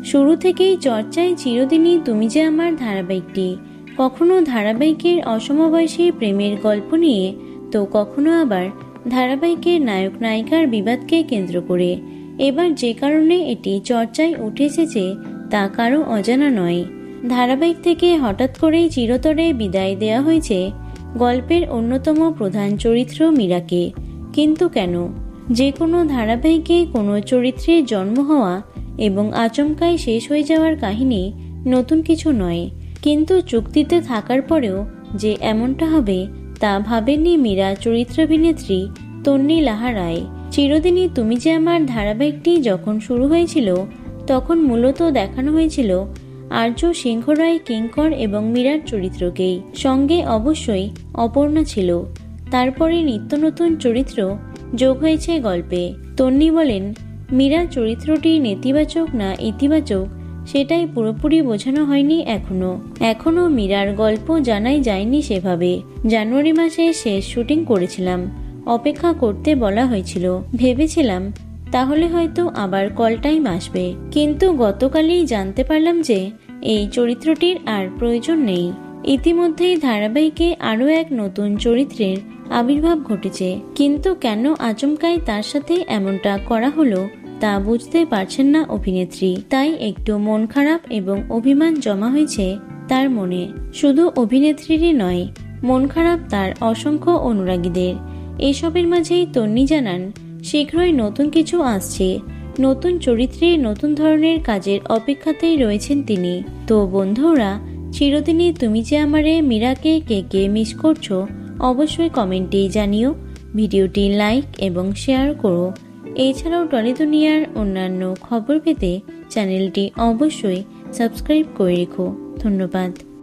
শুরু থেকেই চর্চায় চিরদিনই তুমি যে আমার ধারাবাহিকটি, কখনো ধারাবাহিকের অসমবয়সী প্রেমের গল্প নিয়ে, তো কখনো আবার ধারাবাহিকের নায়ক নায়িকার বিবাদকে কেন্দ্র করে। এবার যে কারণে এটি চর্চায় উঠে এসেছে তা কারো অজানা নয়। ধারাবাহিক থেকে হঠাৎ করেই চিরতরে বিদায় দেয়া হয়েছে গল্পের অন্যতম প্রধান চরিত্র মীরাকে। কিন্তু কেন? যে কোনো ধারাবাহিকে কোনো চরিত্রের জন্ম হওয়া এবং আচমকাই শেষ হয়ে যাওয়ার কাহিনী নতুন কিছু নয়, কিন্তু চুক্তিতে থাকার পরেও যে এমনটা হবে তা ভাবেননি মীরা চরিত্রাভিনেত্রী তন্নি লাহা রায়। চিরদিনই তুমি যে আমার ধারাবাহিকটি যখন শুরু হয়েছিল তখন মূলত দেখানো হয়েছিল আর্য সিংহ রায় কিঙ্কর এবং মীরার চরিত্রকেই, সঙ্গে অবশ্যই অপর্ণা ছিল। তারপরে নিত্য নতুন চরিত্র যোগ হয়েছে গল্পে। তন্নি বলেন, মীরা চরিত্রটি নেতিবাচক না ইতিবাচক সেটাই পুরোপুরি বোঝানো হয়নি এখনো মীরার গল্প জানাই যায়নি সেভাবে। জানুয়ারি মাসে শেষ শুটিং করেছিলাম, অপেক্ষা করতে বলা হয়েছিল। ভেবেছিলাম তাহলে হয়তো আবার কল টাইম আসবে, কিন্তু গতকালই জানতে পারলাম যে এই চরিত্রটির আর প্রয়োজন নেই। ইতিমধ্যেই ধারাবাহিকে আরও এক নতুন চরিত্রের আবির্ভাব ঘটেছে, কিন্তু কেন আচমকাই তার সাথে এমনটা করা হলো তা বুঝতে পারছেন না অভিনেত্রী। তাই একটু মন খারাপ এবং অভিমান জমা হয়েছে তার মনে। শুধু অভিনেত্রীরই নয়, মন খারাপ তার অসংখ্য অনুরাগীদের। এসবের মাঝেই তন্নি জানান, শীঘ্রই নতুন কিছু আসছে, নতুন চরিত্রে নতুন ধরনের কাজের অপেক্ষাতেই রয়েছেন তিনি। তো বন্ধুরা, চিরদিনই তুমি যে আমারে মীরাকে কে কে মিস করছো অবশ্যই কমেন্টে জানিও। ভিডিওটি লাইক এবং শেয়ার করো। এছাড়াও টলি দুনিয়ার অন্যান্য খবর পেতে চ্যানেলটি অবশ্যই সাবস্ক্রাইব করে রেখো। ধন্যবাদ।